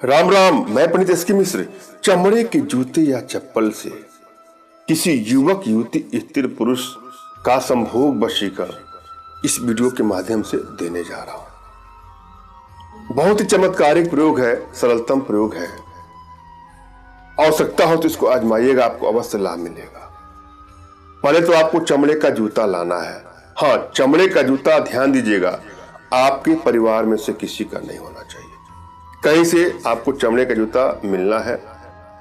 राम राम। मैं पंडित एस के मिश्र। चमड़े के जूते या चप्पल से किसी युवक युवती स्त्री पुरुष का संभोग वशीकरण इस वीडियो के माध्यम से देने जा रहा हूं। बहुत ही चमत्कारिक प्रयोग है, सरलतम प्रयोग है। आवश्यकता हो तो इसको आजमाइएगा, आपको अवश्य लाभ मिलेगा। पहले तो आपको चमड़े का जूता लाना है। हाँ, चमड़े का जूता, ध्यान दीजिएगा, आपके परिवार में से किसी का नहीं होना चाहिए। कहीं से आपको चमड़े का जूता मिलना है,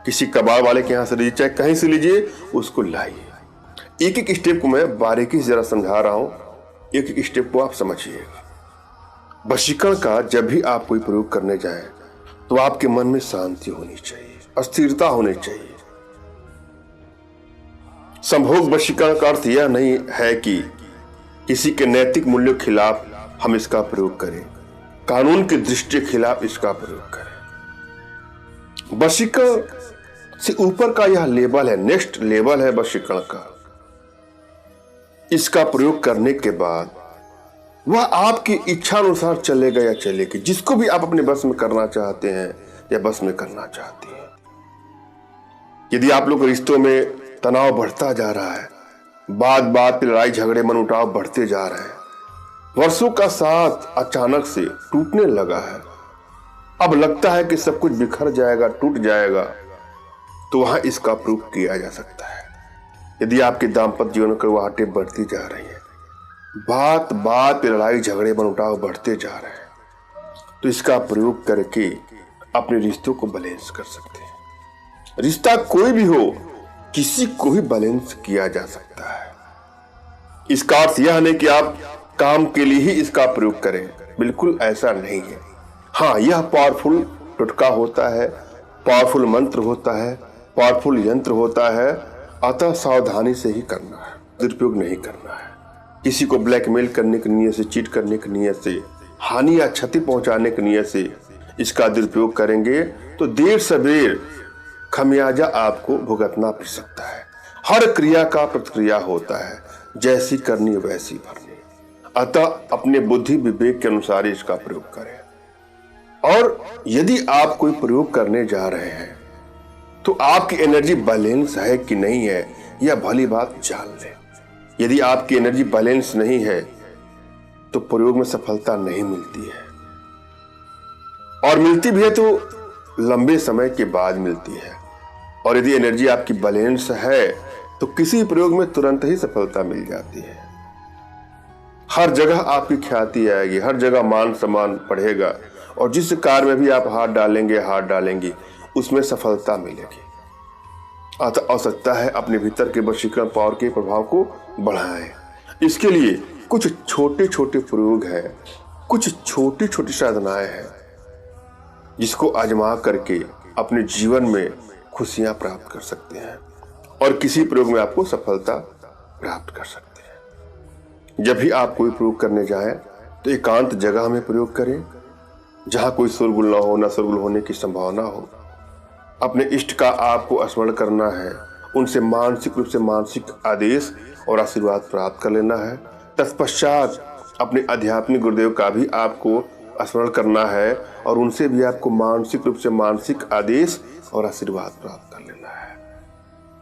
किसी कबाड़ वाले के यहाँ से लीजिए, चाहे कहीं से लीजिए, उसको लाइए। एक एक स्टेप को मैं बारीकी से जरा समझा रहा हूं, एक एक स्टेप को आप समझिएगा। वशीकरण का जब भी आप कोई प्रयोग करने जाएं तो आपके मन में शांति होनी चाहिए, अस्थिरता होनी चाहिए। संभोग वशीकरण का अर्थ यह नहीं है कि किसी के नैतिक मूल्यों के खिलाफ हम इसका प्रयोग करें, कानून की दृष्टि के खिलाफ इसका प्रयोग करें। वशीकरण से ऊपर का यह लेवल है, नेक्स्ट लेवल है वशीकरण का। इसका प्रयोग करने के बाद वह आपकी इच्छा अनुसार चलेगा या चलेगी, जिसको भी आप अपने बस में करना चाहते हैं या बस में करना चाहती हैं। यदि आप लोग रिश्तों में तनाव बढ़ता जा रहा है, बात बात पे लड़ाई झगड़े मनमुटाव बढ़ते जा रहे हैं, वर्षों का साथ अचानक से टूटने लगा है, अब लगता है कि सब कुछ बिखर जाएगा, टूट जाएगा, तो वहां इसका प्रयोग किया जा सकता है। यदि आपके दाम्पत्य जीवन कड़वाहटें बढ़ती जा रही है, बात बात पे लड़ाई झगड़े मनमुटाव बढ़ते जा रहे हैं, तो इसका प्रयोग करके अपने रिश्तों को बैलेंस कर सकते हैं। रिश्ता कोई भी हो, किसी को भी बैलेंस किया जा सकता है। इसका अर्थ यह नहीं कि आप काम के लिए ही इसका प्रयोग करें, बिल्कुल ऐसा नहीं है। हाँ, यह पावरफुल टुटका होता है, पावरफुल मंत्र होता है, पावरफुल यंत्र होता है, अतः सावधानी से ही करना है, दुरुपयोग नहीं करना है। किसी को ब्लैकमेल करने की नीयत से, चीट करने की नीयत से, हानि या क्षति पहुंचाने की नीयत से इसका दुरुपयोग करेंगे तो देर सवेर खमियाजा आपको भुगतना पड़ सकता है। हर क्रिया का प्रतिक्रिया होता है, जैसी करनी वैसी भरनी। अतः अपने बुद्धि विवेक के अनुसार इसका प्रयोग करें। और यदि आप कोई प्रयोग करने जा रहे हैं तो आपकी एनर्जी बैलेंस है कि नहीं है, यह भली बात जान लें। यदि आपकी एनर्जी बैलेंस नहीं है तो प्रयोग में सफलता नहीं मिलती है, और मिलती भी है तो लंबे समय के बाद मिलती है। और यदि एनर्जी आपकी बैलेंस है तो किसी प्रयोग में तुरंत ही सफलता मिल जाती है। हर जगह आपकी ख्याति आएगी, हर जगह मान सम्मान बढ़ेगा, और जिस कार्य में भी आप हाथ डालेंगे उसमें सफलता मिलेगी। अतः आवश्यकता है अपने भीतर के वशीकरण पावर के प्रभाव को बढ़ाएं। इसके लिए कुछ छोटे छोटे प्रयोग हैं, कुछ छोटी छोटी साधनाएं हैं, जिसको आजमा करके अपने जीवन में खुशियां प्राप्त कर सकते हैं और किसी प्रयोग में आपको सफलता प्राप्त कर सकते हैं। जब भी आप कोई प्रयोग करने जाएं तो एकांत जगह में प्रयोग करें, जहां कोई शोरगुल ना हो, ना शोरगुल होने की संभावना हो। अपने इष्ट का आपको स्मरण करना है, उनसे मानसिक रूप से मानसिक आदेश और आशीर्वाद प्राप्त कर लेना है। तत्पश्चात अपने आध्यात्मिक गुरुदेव का भी आपको स्मरण करना है, और उनसे भी आपको मानसिक रूप से मानसिक आदेश और आशीर्वाद प्राप्त कर लेना है।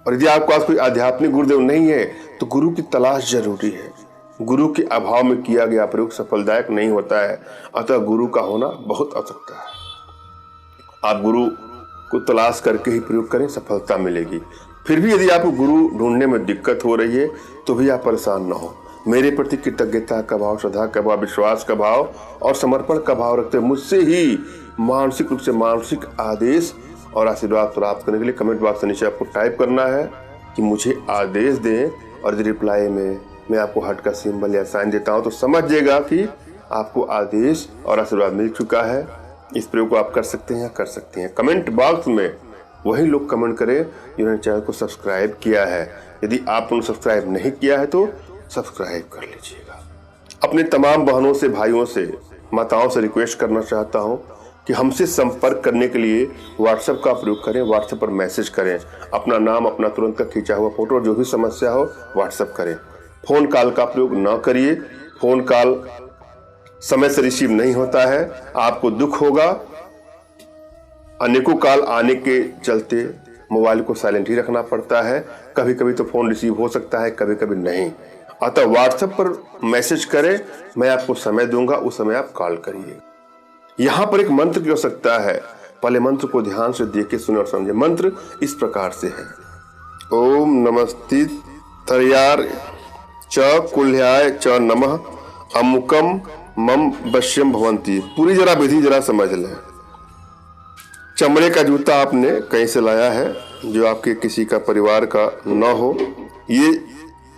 और यदि आपके पास कोई आध्यात्मिक गुरुदेव नहीं है तो गुरु की तलाश जरूरी है। गुरु के अभाव में किया गया प्रयोग सफलदायक नहीं होता है, अतः गुरु का होना बहुत आवश्यकता है। आप गुरु को तलाश करके ही प्रयोग करें, सफलता मिलेगी। फिर भी यदि आपको गुरु ढूंढने में दिक्कत हो रही है तो भी आप परेशान ना हो। मेरे प्रति कृतज्ञता का भाव, श्रद्धा का भाव, विश्वास का भाव और समर्पण का भाव रखते हुए मुझसे ही मानसिक रूप से मानसिक आदेश और आशीर्वाद प्राप्त करने के लिए कमेंट बॉक्स के नीचे आपको टाइप करना है कि मुझे आदेश दें, और यदि रिप्लाई में मैं आपको हार्ट का सिंबल या साइन देता हूं तो समझिएगा कि आपको आदेश और आशीर्वाद मिल चुका है। इस प्रयोग को आप कर सकते हैं या कर सकती हैं। कमेंट बॉक्स में वही लोग कमेंट करें जिन्होंने चैनल को सब्सक्राइब किया है। यदि आपने सब्सक्राइब नहीं किया है तो सब्सक्राइब कर लीजिएगा। अपने तमाम बहनों से, भाइयों से, माताओं से रिक्वेस्ट करना चाहता हूं कि हमसे संपर्क करने के लिए व्हाट्सएप का प्रयोग करें। व्हाट्सएप पर मैसेज करें, अपना नाम, अपना तुरंत का खींचा हुआ फोटो, जो भी समस्या हो व्हाट्सएप करें। फोन कॉल का प्रयोग न करिए। फोन कॉल समय से रिसीव नहीं होता है, आपको दुख होगा। अनेकों कॉल आने के चलते मोबाइल को साइलेंट ही रखना पड़ता है। कभी कभी तो फोन रिसीव हो सकता है, कभी कभी नहीं। अतः व्हाट्सएप पर मैसेज करें, मैं आपको समय दूंगा, उस समय आप कॉल करिए। यहां पर एक मंत्र की आवश्यकता है, पहले मंत्र को ध्यान से देख के सुने और समझे। मंत्र इस प्रकार से है, ओम नमस्ति तर्यार च कुल्ह्याय च नमः अमुकम मम वश्यम भवंती। पूरी जरा विधि जरा समझ लें। चमड़े का जूता आपने कहीं से लाया है, जो आपके किसी का परिवार का न हो, ये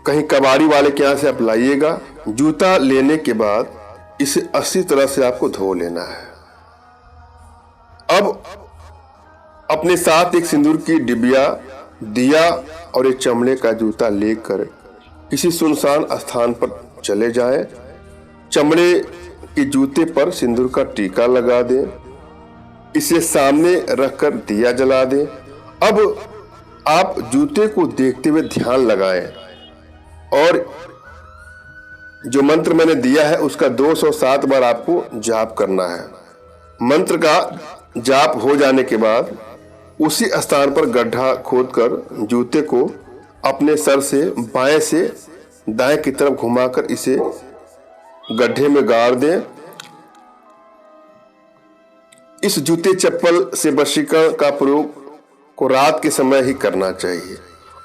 कहीं कबाड़ी वाले के यहाँ से आप लाइएगा। जूता लेने के बाद इसे अच्छी तरह से आपको धो लेना है। अब अपने साथ एक सिंदूर की डिबिया, दिया और एक चमड़े का जूता लेकर किसी सुनसान स्थान पर चले जाएं। चमड़े के जूते पर सिंदूर का टीका लगा दें, इसे सामने रखकर दिया जला दें। अब आप जूते को देखते हुए ध्यान लगाएं और जो मंत्र मैंने दिया है उसका 207 बार आपको जाप करना है। मंत्र का जाप हो जाने के बाद उसी स्थान पर गड्ढा खोदकर जूते को अपने सर से बाएं से दाएं की तरफ घुमाकर इसे गड्ढे में गाड़ दें। इस जूते चप्पल से वशीकरण का प्रयोग को रात के समय ही करना चाहिए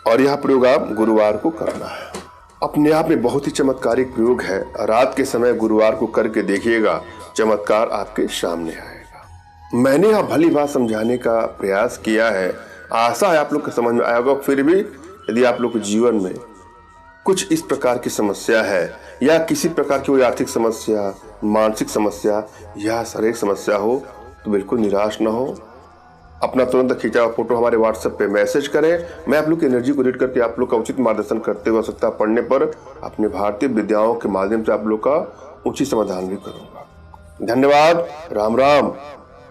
और यह प्रयोग आप गुरुवार को करना है। अपने आप में बहुत ही चमत्कारिक प्रयोग है। रात के समय गुरुवार को करके देखिएगा, चमत्कार आपके सामने आएगा। मैंने यह भली बात समझाने का प्रयास किया है, आशा है आप लोग को समझ में आएगा। फिर भी यदि आप लोग के जीवन में कुछ इस प्रकार की समस्या है या किसी प्रकार की कोई आर्थिक समस्या, मानसिक समस्या या शारीरिक समस्या हो, तो बिल्कुल निराश ना हो। अपना तुरंत खींचा हुआ फोटो हमारे व्हाट्सएप पे मैसेज करें। मैं आप लोग की एनर्जी को रीड करके आप लोग का उचित मार्गदर्शन करते हुए आवश्यकता पड़ने पर अपने भारतीय विद्याओं के माध्यम से आप लोग का उचित समाधान भी करूंगा। धन्यवाद। राम राम।